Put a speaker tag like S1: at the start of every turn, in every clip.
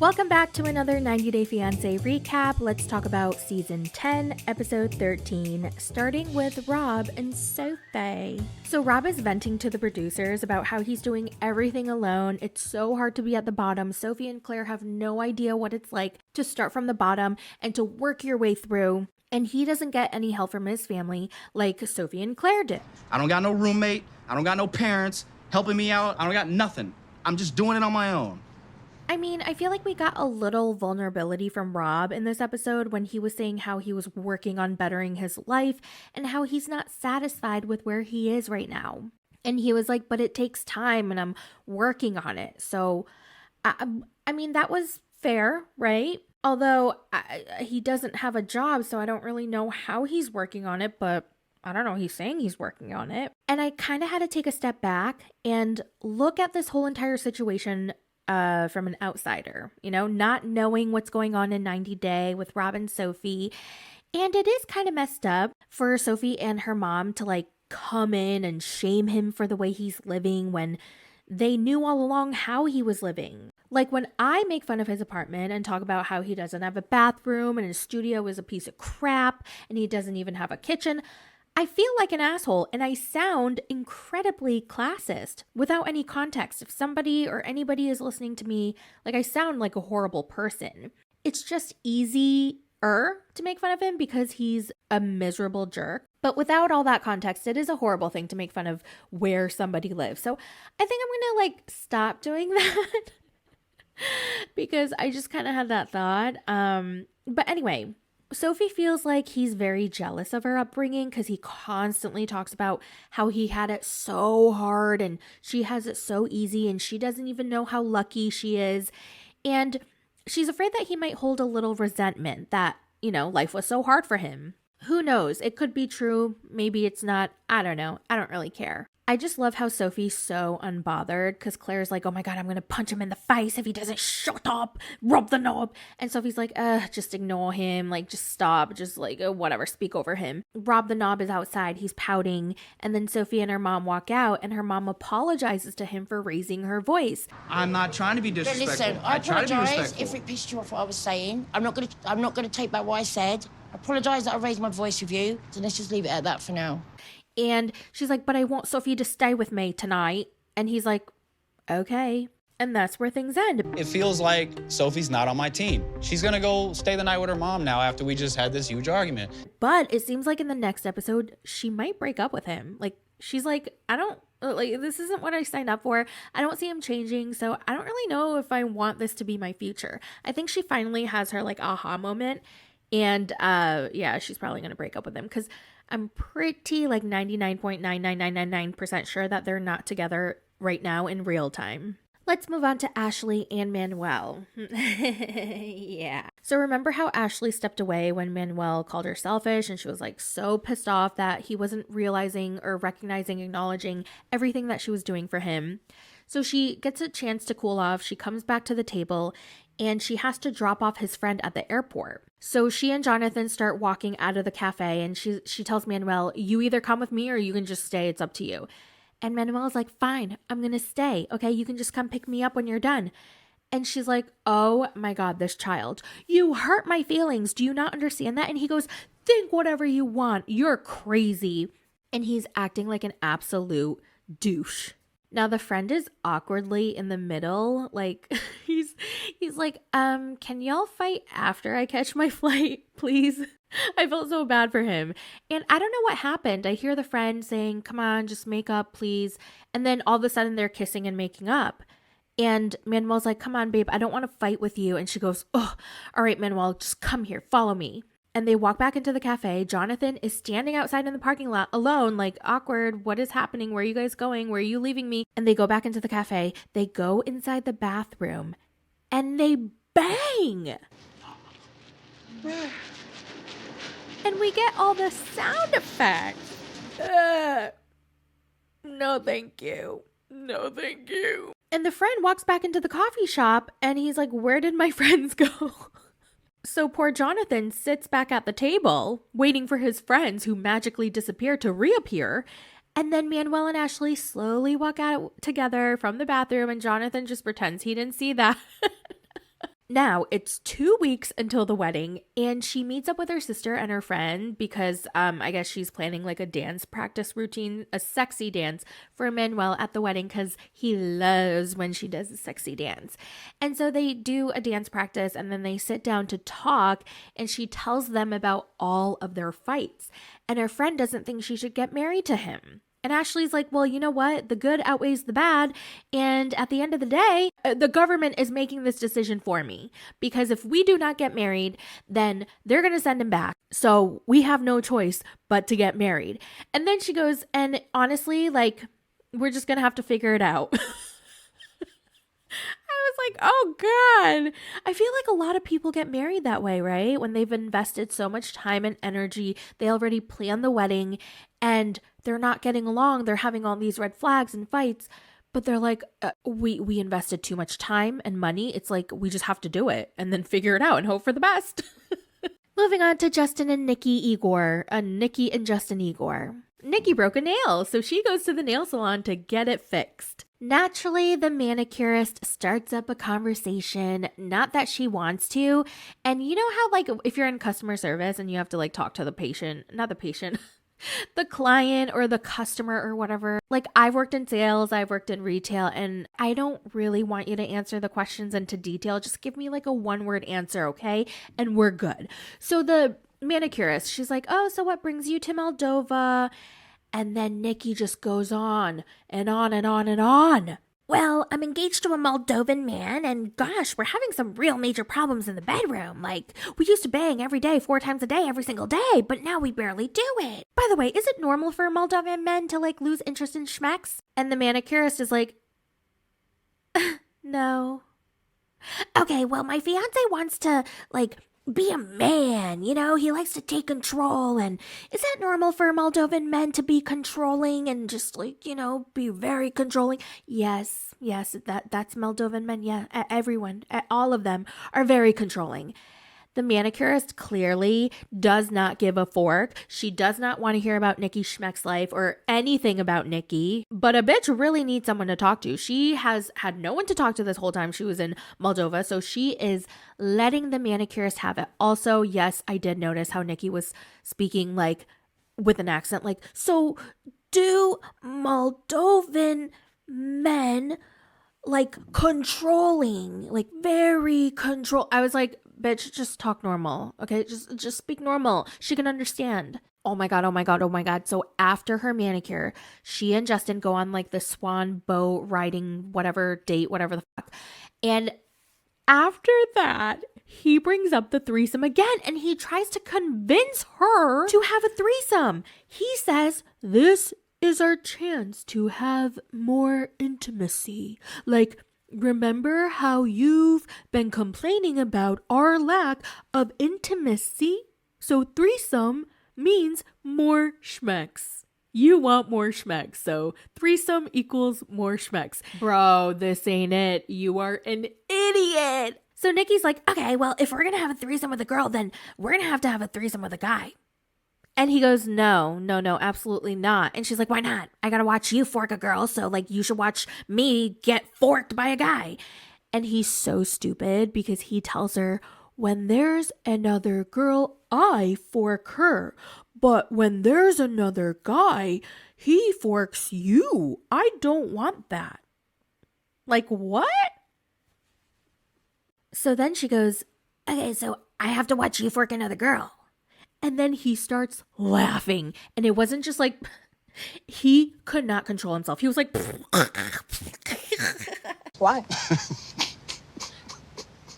S1: Welcome back to another 90 Day Fiancé recap. Let's talk about Season 10, Episode 13, starting with Rob and Sophie. So Rob is venting to the producers about how he's doing everything alone. It's so hard to be at the bottom. Sophie and Claire have no idea what it's like to start from the bottom and to work your way through. And he doesn't get any help from his family like Sophie and Claire did.
S2: I don't got no roommate. I don't got no parents helping me out. I don't got nothing. I'm just doing it on my own.
S1: I mean, I feel like we got a little vulnerability from Rob in this episode when he was saying how he was working on bettering his life and how he's not satisfied with where he is right now. And he was like, but it takes time and I'm working on it. So, I mean, that was fair, right? Although he doesn't have a job, so I don't really know how he's working on it, but I don't know, he's saying he's working on it. And I kind of had to take a step back and look at this whole entire situation from an outsider, you know, not knowing what's going on in 90 Day with Rob and Sophie. And it is kind of messed up for Sophie and her mom to like come in and shame him for the way he's living when they knew all along how he was living. Like when I make fun of his apartment and talk about how he doesn't have a bathroom and his studio is a piece of crap and he doesn't even have a kitchen, I feel like an asshole and I sound incredibly classist without any context. If somebody or anybody is listening to me, like I sound like a horrible person. It's just easier to make fun of him because he's a miserable jerk. But without all that context, it is a horrible thing to make fun of where somebody lives. So I think I'm going to like stop doing that because I just kind of had that thought. But anyway, Sophie feels like he's very jealous of her upbringing because he constantly talks about how he had it so hard and she has it so easy and she doesn't even know how lucky she is. And she's afraid that he might hold a little resentment that, you know, life was so hard for him. Who knows? It could be true. Maybe it's not. I don't know. I don't really care. I just love how Sophie's so unbothered because Claire's like, oh my God, I'm going to punch him in the face if he doesn't shut up, rub the knob. And Sophie's like, just ignore him. Like, just stop. Just like, whatever, speak over him. Rob the knob is outside. He's pouting. And then Sophie and her mom walk out and her mom apologizes to him for raising her voice.
S2: I'm not trying to be disrespectful.
S3: Listen, I apologise if it pissed you off what I was saying. I'm not gonna take back what I said. I apologise that I raised my voice with you. So let's just leave it at that for now.
S1: And she's like, but I want Sophie to stay with me tonight. And he's like, okay. And that's where things end.
S4: It feels like Sophie's not on my team. She's gonna go stay the night with her mom now after we just had this huge argument.
S1: But it seems like in the next episode, she might break up with him. Like, she's like, this isn't what I signed up for. I don't see him changing. So I don't really know if I want this to be my future. I think she finally has her like aha moment. And yeah, she's probably going to break up with him because I'm pretty like 99.99999% sure that they're not together right now in real time. Let's move on to Ashley and Manuel. Yeah. So remember how Ashley stepped away when Manuel called her selfish and she was like so pissed off that he wasn't realizing or recognizing, acknowledging everything that she was doing for him. So she gets a chance to cool off. She comes back to the table and she has to drop off his friend at the airport. So she and Jonathan start walking out of the cafe and she tells Manuel, you either come with me or you can just stay. It's up to you. And Manuel's like, fine, I'm going to stay. Okay, you can just come pick me up when you're done. And she's like, oh my God, this child, you hurt my feelings. Do you not understand that? And he goes, think whatever you want. You're crazy. And he's acting like an absolute douche. Now the friend is awkwardly in the middle. Like he's like, can y'all fight after I catch my flight, please? I felt so bad for him. And I don't know what happened. I hear the friend saying, come on, just make up, please. And then all of a sudden they're kissing and making up. And Manuel's like, come on, babe, I don't want to fight with you. And she goes, oh, all right, Manuel, just come here, follow me. And they walk back into the cafe. Jonathan is standing outside in the parking lot alone, like awkward. What is happening? Where are you guys going? Where are you leaving me? And they go back into the cafe. They go inside the bathroom and they bang. And we get all the sound effects. No, thank you. No, thank you. And the friend walks back into the coffee shop and he's like, where did my friends go? So poor Jonathan sits back at the table waiting for his friends who magically disappear to reappear. And then Manuel and Ashley slowly walk out together from the bathroom and Jonathan just pretends he didn't see that. Now, it's 2 weeks until the wedding, and she meets up with her sister and her friend because I guess she's planning like a dance practice routine, a sexy dance for Manuel at the wedding because he loves when she does a sexy dance. And so they do a dance practice and then they sit down to talk, and she tells them about all of their fights. And her friend doesn't think she should get married to him. And Ashley's like, well, you know what? The good outweighs the bad. And at the end of the day, the government is making this decision for me. Because if we do not get married, then they're going to send him back. So we have no choice but to get married. And then she goes, and honestly, like, we're just going to have to figure it out. Like, oh God, I feel like a lot of people get married that way, right? When they've invested so much time and energy, they already planned the wedding and they're not getting along. They're having all these red flags and fights, but they're like, we invested too much time and money. It's like, we just have to do it and then figure it out and hope for the best. Moving on to Justin and Nikki and Justin Igor. Nikki broke a nail, so she goes to the nail salon to get it fixed. Naturally, the manicurist starts up a conversation, not that she wants to. And you know how, like, if you're in customer service and you have to, like, talk to the patient, not the patient, the client or the customer or whatever. Like, I've worked in sales, I've worked in retail, and I don't really want you to answer the questions into detail. Just give me, like, a one-word answer, okay? And we're good. So the manicurist, she's like, oh, so what brings you to Moldova? And then Nikki just goes on and on and on and on. Well, I'm engaged to a Moldovan man, and gosh, we're having some real major problems in the bedroom. Like, we used to bang every day, 4 times a day, every single day, but now we barely do it. By the way, is it normal for Moldovan men to, like, lose interest in schmecks? And the manicurist is like, no. Okay, well, my fiance wants to, like, be a man, you know, he likes to take control. And is that normal for Moldovan men to be controlling and just, like, you know, be very controlling? Yes, that's Moldovan men. Yeah, everyone, all of them are very controlling. The manicurist clearly does not give a fork. She does not want to hear about Nikki Schmeck's life or anything about Nikki. But a bitch really needs someone to talk to. She has had no one to talk to this whole time she was in Moldova. So she is letting the manicurist have it. Also, yes, I did notice how Nikki was speaking, like, with an accent. Like, so do Moldovan men, like, controlling, like, very control. I was like, bitch, just talk normal, okay? Just speak normal. She can understand. Oh my God. So after her manicure, she and Justin go on, like, the swan boat riding whatever date, whatever the fuck. And after that, he brings up the threesome again, and he tries to convince her to have a threesome. He says, this is our chance to have more intimacy. Like, remember how you've been complaining about our lack of intimacy? So threesome means more schmecks. You want more schmecks, so threesome equals more schmecks. Bro, this ain't it. You are an idiot. So Nikki's like, okay, well, if we're gonna have a threesome with a girl, then we're gonna have to have a threesome with a guy. And he goes, no, absolutely not. And she's like, why not? I gotta watch you fork a girl, so, like, you should watch me get forked by a guy. And he's so stupid because he tells her, when there's another girl, I fork her. But when there's another guy, he forks you. I don't want that. Like, what? So then she goes, okay, so I have to watch you fork another girl. And then he starts laughing. And it wasn't just like, he could not control himself. He was like,
S3: Why?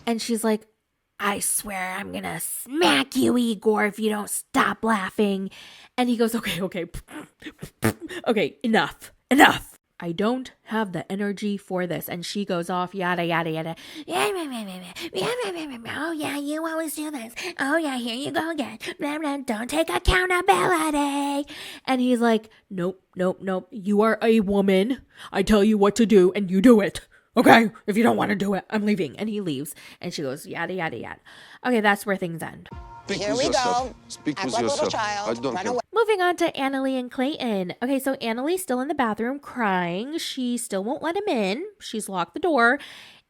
S1: And she's like, I swear I'm going to smack you, Igor, if you don't stop laughing. And he goes, okay, enough. I don't have the energy for this. And she goes off, yada, yada, yada. Oh, yeah, you always do this. Oh, yeah, here you go again. Blah, blah, don't take accountability. And he's like, nope. You are a woman. I tell you what to do, and you do it. Okay? If you don't want to do it, I'm leaving. And he leaves. And she goes, yada, yada, yada. Okay, that's where things end.
S5: Here we go.
S6: Speak
S5: Act
S6: with
S5: like a little
S6: yourself.
S5: child.
S6: I don't
S5: Run
S6: care.
S5: away.
S1: Moving on to Annalie and Clayton. Okay, so Annalie's still in the bathroom crying. She still won't let him in. She's locked the door.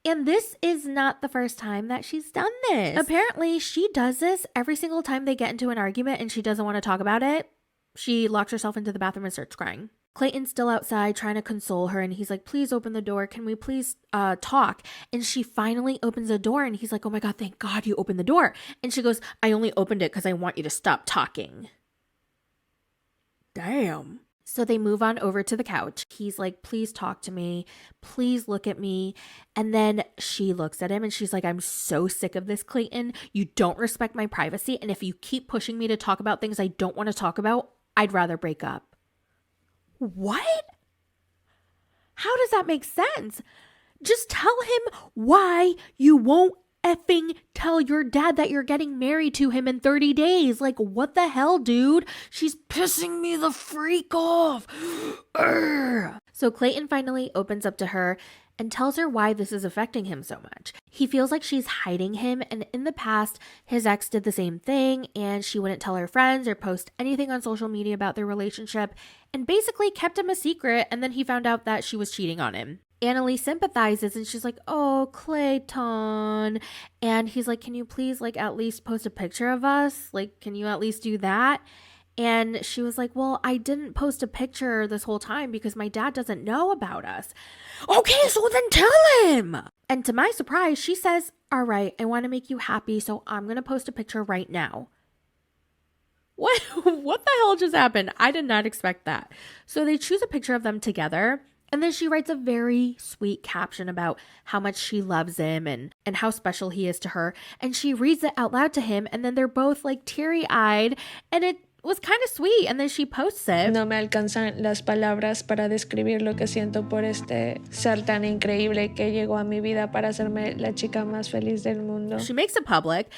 S1: And this is not the first time that she's done this. Apparently, she does this every single time they get into an argument and she doesn't want to talk about it. She locks herself into the bathroom and starts crying. Clayton's still outside trying to console her and he's like, please open the door. Can we please talk? And she finally opens the door and he's like, oh my God, thank God you opened the door. And she goes, I only opened it because I want you to stop talking. Damn. So they move on over to the couch. He's like, please talk to me. Please look at me. And then she looks at him and she's like, I'm so sick of this, Clayton. You don't respect my privacy. And if you keep pushing me to talk about things I don't want to talk about, I'd rather break up. What? How does that make sense? Just tell him why you won't effing tell your dad that you're getting married to him in 30 days. Like, what the hell, dude? She's pissing me the freak off. Urgh. So Clayton finally opens up to her and tells her why this is affecting him so much. He feels like she's hiding him, and in the past, his ex did the same thing, and she wouldn't tell her friends or post anything on social media about their relationship, and basically kept him a secret, and then he found out that she was cheating on him. Annalie sympathizes and she's like, oh, Clayton. And he's like, can you please at least post a picture of us? Can you at least do that? And she was like, well, I didn't post a picture this whole time because my dad doesn't know about us. Okay, so then tell him. And to my surprise, she says, all right, I want to make you happy, so I'm going to post a picture right now. What the hell just happened? I did not expect that. So they choose a picture of them together. And then she writes a very sweet caption about how much she loves him and how special he is to her. And she reads it out loud to him. And then they're both teary-eyed. And it was kind of sweet. And then she posts it.
S5: No me alcanzan las palabras para describir lo que siento por este ser tan increíble que llegó a mi vida para hacerme la chica más feliz del mundo.
S1: She makes it public.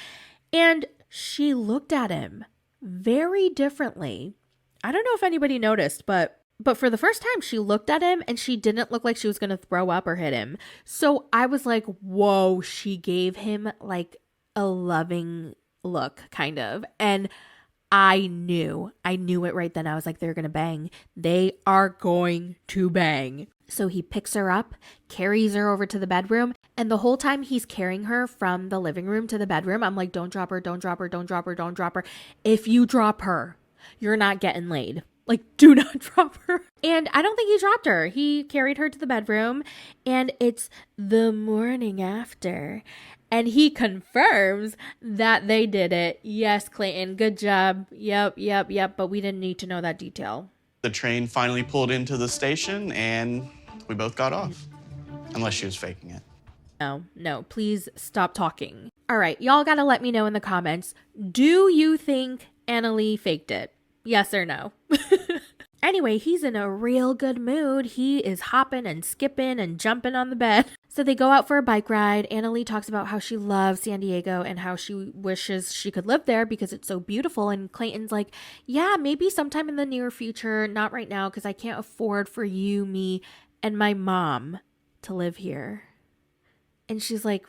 S1: And she looked at him very differently. I don't know if anybody noticed, but for the first time, she looked at him and she didn't look like she was going to throw up or hit him. So I was like, whoa, she gave him a loving look, kind of. And I knew it right then. I was like, they're going to bang. They are going to bang. So he picks her up, carries her over to the bedroom. And the whole time he's carrying her from the living room to the bedroom, I'm like, don't drop her, don't drop her, don't drop her, don't drop her. If you drop her, you're not getting laid. Do not drop her. And I don't think he dropped her. He carried her to the bedroom and it's the morning after. And he confirms that they did it. Yes, Clayton, good job. Yep. But we didn't need to know that detail.
S6: The train finally pulled into the station and we both got off. Unless she was faking it.
S1: No, please stop talking. All right, y'all gotta let me know in the comments. Do you think Annalie faked it? Yes or no? Anyway, he's in a real good mood. He is hopping and skipping and jumping on the bed. So they go out for a bike ride. Annalie talks about how she loves San Diego and how she wishes she could live there because it's so beautiful. And Clayton's like, yeah, maybe sometime in the near future. Not right now because I can't afford for you, me, and my mom to live here. And she's like,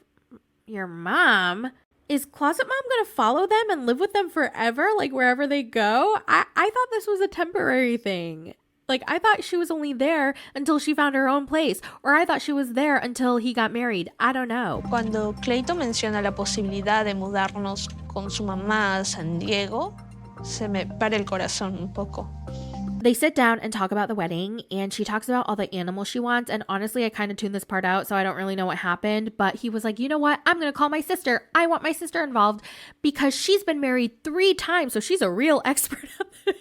S1: your mom? Is Closet Mom going to follow them and live with them forever, wherever they go? I thought this was a temporary thing. I thought she was only there until she found her own place. Or I thought she was there until he got married. I don't know.
S5: Cuando Clayton menciona la posibilidad de mudarnos con su mamá a San Diego, se me para el corazón un poco.
S1: They sit down and talk about the wedding, and she talks about all the animals she wants. And honestly, I kind of tuned this part out, so I don't really know what happened. But he was like, you know what? I'm going to call my sister. I want my sister involved because she's been married 3 times. So she's a real expert at this.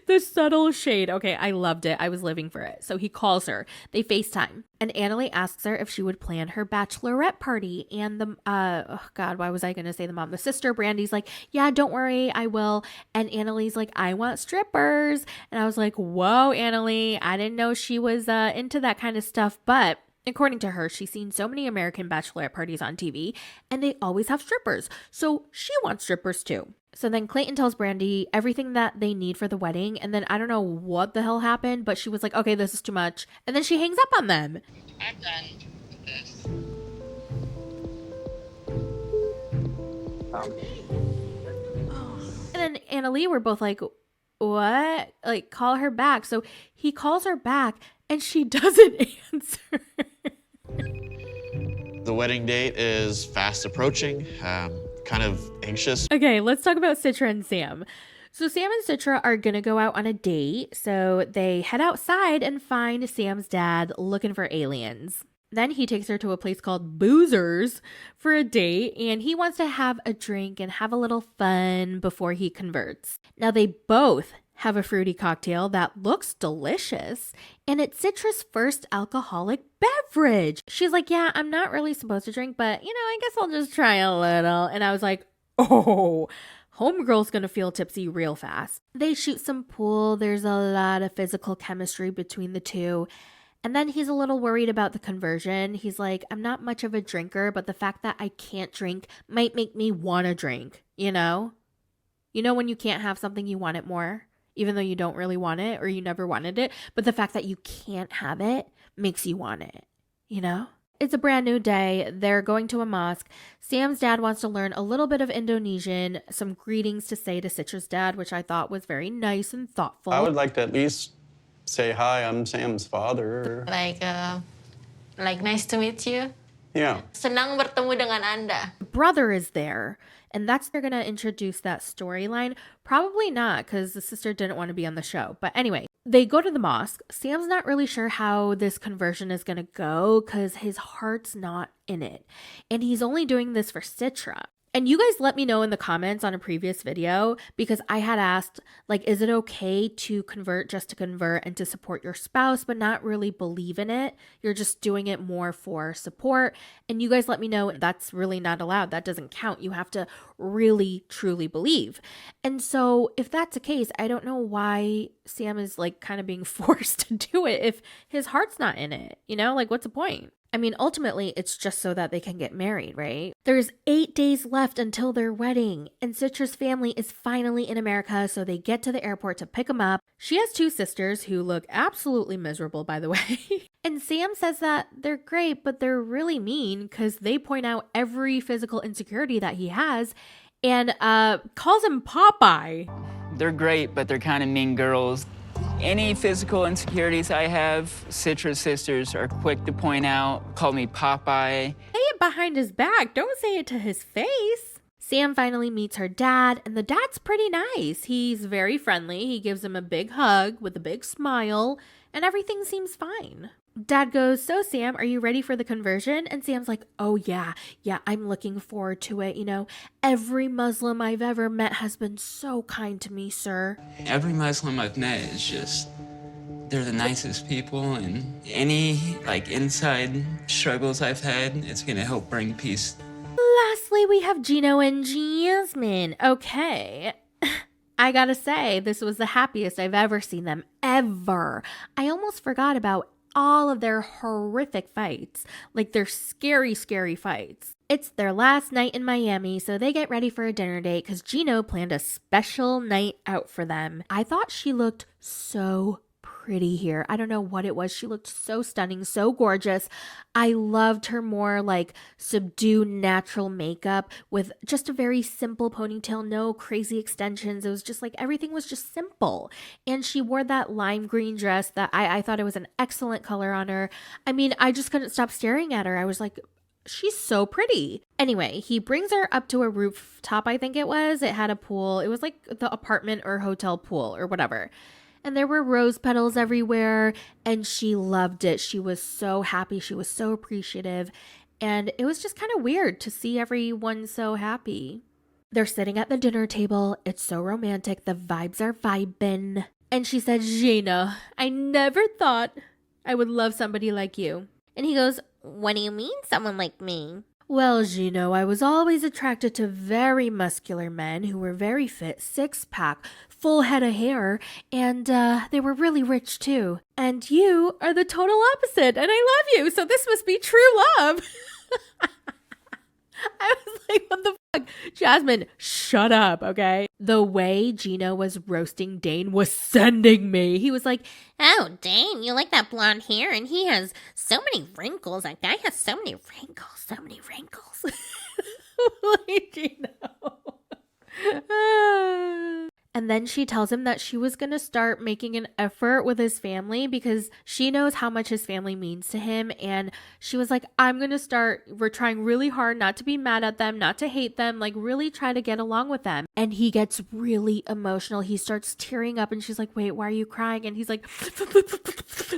S1: The subtle shade. Okay, I loved it. I was living for it. So he calls her. They FaceTime. And Annalie asks her if she would plan her bachelorette party. And why was I going to say the mom? The sister, Brandy's like, yeah, don't worry, I will. And Annalie's like, I want strippers. And I was like, whoa, Annalie, I didn't know she was into that kind of stuff. But according to her, she's seen so many American bachelorette parties on TV, and they always have strippers. So she wants strippers too. So then Clayton tells Brandy everything that they need for the wedding. And then I don't know what the hell happened, but she was like, okay, this is too much. And then she hangs up on them.
S7: I'm done with this.
S1: And then Annalie were both like, what? Call her back. So he calls her back and she doesn't answer.
S6: The wedding date is fast approaching, kind of anxious.
S1: Okay, let's talk about Citra and Sam. So Sam and Citra are going to go out on a date. So they head outside and find Sam's dad looking for aliens. Then he takes her to a place called Boozer's for a date, and he wants to have a drink and have a little fun before he converts. Now they both have a fruity cocktail that looks delicious, and it's Citra's first alcoholic beverage. She's like, yeah, I'm not really supposed to drink, but I guess I'll just try a little. And I was like, oh, homegirl's gonna feel tipsy real fast. They shoot some pool. There's a lot of physical chemistry between the two. And then he's a little worried about the conversion. He's like, I'm not much of a drinker, but the fact that I can't drink might make me want to drink, You know when you can't have something, you want it more, even though you don't really want it or you never wanted it. But the fact that you can't have it makes you want it, It's a brand new day. They're going to a mosque. Sam's dad wants to learn a little bit of Indonesian, some greetings to say to Citra's dad, which I thought was very nice and thoughtful.
S8: I would like to at least say, hi, I'm Sam's father.
S9: Like nice to meet you.
S8: Yeah.
S9: Senang bertemu dengan Anda.
S1: Brother is there, and they're going to introduce that storyline. Probably not, because the sister didn't want to be on the show. But anyway, they go to the mosque. Sam's not really sure how this conversion is going to go because his heart's not in it. And he's only doing this for Citra. And you guys let me know in the comments on a previous video, because I had asked, is it okay to convert just to convert and to support your spouse, but not really believe in it? You're just doing it more for support. And you guys let me know that's really not allowed. That doesn't count. You have to really, truly believe. And so if that's the case, I don't know why Sam is kind of being forced to do it if his heart's not in it. What's the point? I mean, ultimately, it's just so that they can get married, right? There's 8 days left until their wedding, and Citra's family is finally in America, so they get to the airport to pick them up. She has 2 sisters who look absolutely miserable, by the way. And Sam says that they're great, but they're really mean because they point out every physical insecurity that he has and calls him Popeye.
S10: They're great, but they're kind of mean girls. Any physical insecurities I have, Citra's sisters are quick to point out, call me Popeye.
S1: Say it behind his back. Don't say it to his face. Sam finally meets her dad, and the dad's pretty nice. He's very friendly. He gives him a big hug with a big smile, and everything seems fine. Dad goes, so Sam, are you ready for the conversion? And Sam's like, oh yeah, I'm looking forward to it. Every Muslim I've ever met has been so kind to me, sir.
S10: Every Muslim I've met is just, they're the nicest people, and any inside struggles I've had, it's gonna help bring peace.
S1: Lastly, we have Gino and Jasmine. Okay. I gotta say, this was the happiest I've ever seen them, ever. I almost forgot about all of their horrific fights, their scary, scary fights. It's their last night in Miami, so they get ready for a dinner date because Gino planned a special night out for them. I thought she looked so pretty here. I don't know what it was. She looked so stunning, so gorgeous. I loved her more subdued natural makeup with just a very simple ponytail, no crazy extensions. It was just everything was just simple. And she wore that lime green dress that I thought it was an excellent color on her. I mean, I just couldn't stop staring at her. I was like, she's so pretty. Anyway, he brings her up to a rooftop, I think it was. It had a pool. It was the apartment or hotel pool or whatever. And there were rose petals everywhere, and she loved it. She was so happy. She was so appreciative. And it was just kind of weird to see everyone so happy. They're sitting at the dinner table. It's so romantic. The vibes are vibing. And she said, Gina, I never thought I would love somebody like you. And he goes, what do you mean, someone like me? Well, Gino, I was always attracted to very muscular men who were very fit, 6-pack, full head of hair, and they were really rich too. And you are the total opposite, and I love you, so this must be true love. I was like, what the fuck? Jasmine, shut up, okay? The way Gino was roasting Dane was sending me. He was like,
S11: oh, Dane, you like that blonde hair? And he has so many wrinkles. That guy has so many wrinkles, so many wrinkles.
S1: like, Gino. And then she tells him that she was going to start making an effort with his family because she knows how much his family means to him. And she was like, we're trying really hard not to be mad at them, not to hate them, like really try to get along with them. And he gets really emotional. He starts tearing up and she's like, wait, why are you crying? And he's like,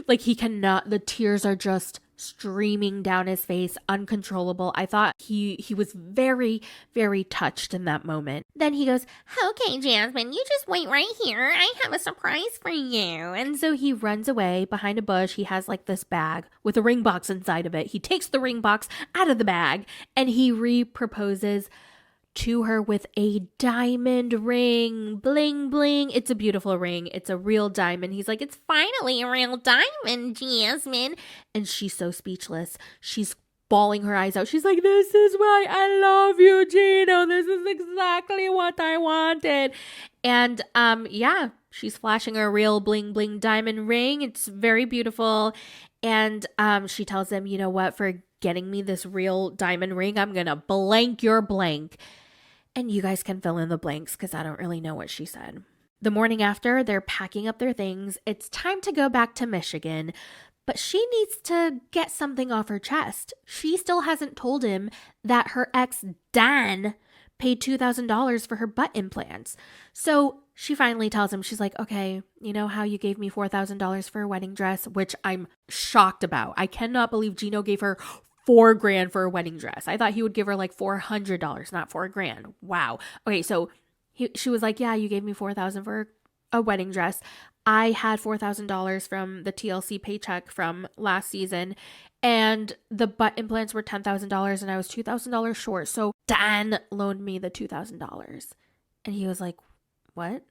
S1: like he cannot, the tears are just streaming down his face, uncontrollable. I thought he was very, very touched in that moment.
S11: Then he goes, okay, Jasmine, you just wait right here. I have a surprise for you.
S1: And so he runs away behind a bush. He has like this bag with a ring box inside of it. He takes the ring box out of the bag and he re-proposes to her with a diamond ring. Bling, bling. It's a beautiful ring. It's a real diamond. He's like, it's
S11: Finally, a real diamond, Jasmine.
S1: and she's so speechless. She's bawling her eyes out. She's like, this is why I love you, Gino. This is exactly what I wanted. And yeah, she's flashing a real bling bling diamond ring. It's very beautiful. And she tells him, you know what, for getting me this real diamond ring, I'm gonna blank your blank. And you guys can fill in the blanks because I don't really know what she said. The morning after, they're packing up their things. It's time to go back to Michigan. But she needs to get something off her chest. She still hasn't told him that her ex, Dan, paid $2,000 for her butt implants. So she finally tells him, she's like, okay, you know how you gave me $4,000 for a wedding dress, which I'm shocked about. I cannot believe Gino gave her $4,000 for a wedding dress. I thought he would give her like $400, not $4,000. Wow. Okay, so she was like, yeah, you gave me $4,000 for a wedding dress. I had $4,000 from the TLC paycheck from last season, and the butt implants were $10,000, and I was $2,000 short. So Dan loaned me the $2,000, and he was like, "What?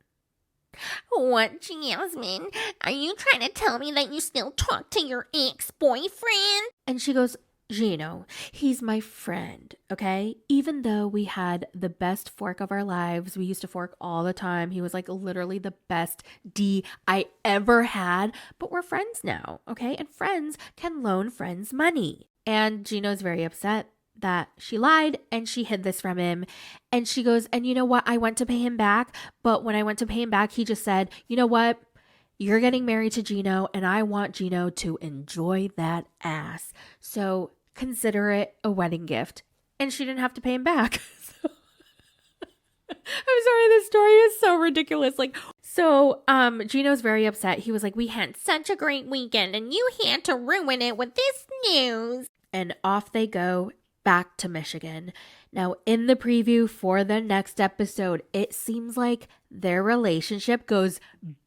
S11: What, Jasmine? Are you trying to tell me that you still talk to your ex-boyfriend?
S1: And she goes, Gino, he's my friend, okay? Even though we had the best fork of our lives, we used to fork all the time. He was like literally the best D I ever had, but we're friends now, okay? And friends can loan friends money. And Gino's very upset that she lied and she hid this from him. And she goes, and you know what? I went to pay him back, but when I went to pay him back, he just said, you know what? You're getting married to Gino, and I want Gino to enjoy that ass. So consider it a wedding gift. And she didn't have to pay him back. I'm sorry, this story is so ridiculous. So Gino's very upset. He was like, we had
S11: Such a great weekend, and you had to ruin it with this news.
S1: And off they go back to Michigan. Now, in the preview for the next episode, it seems like their relationship goes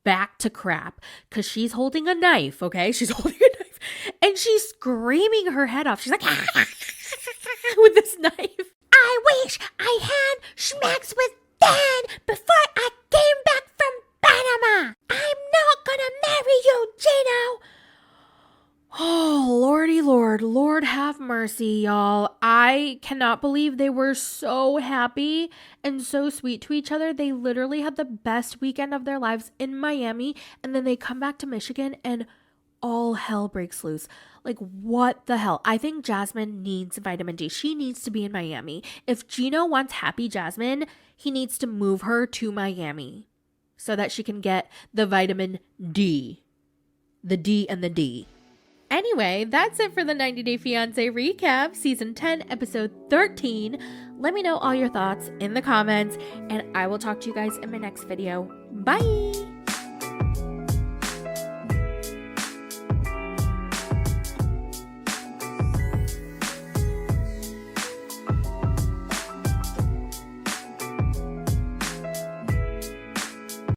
S1: back to crap because she's holding a knife, okay? She's holding a knife and she's screaming her head off. She's like, with this knife.
S11: I wish I had schmacks with Dan before I came back from Panama. I'm not gonna marry you, Gino.
S1: Oh, Lordy Lord, Lord have mercy, y'all. I cannot believe they were so happy and so sweet to each other. They literally had the best weekend of their lives in Miami, and then they come back to Michigan and all hell breaks loose. Like, what the hell? I think Jasmine needs vitamin D. She needs to be in Miami. If Gino wants happy Jasmine, he needs to move her to Miami so that she can get the vitamin D. The D and the D. Anyway, that's it for the 90 Day Fiancé recap, season 10, episode 13. Let me know all your thoughts in the comments, and I will talk to you guys in my next video. Bye!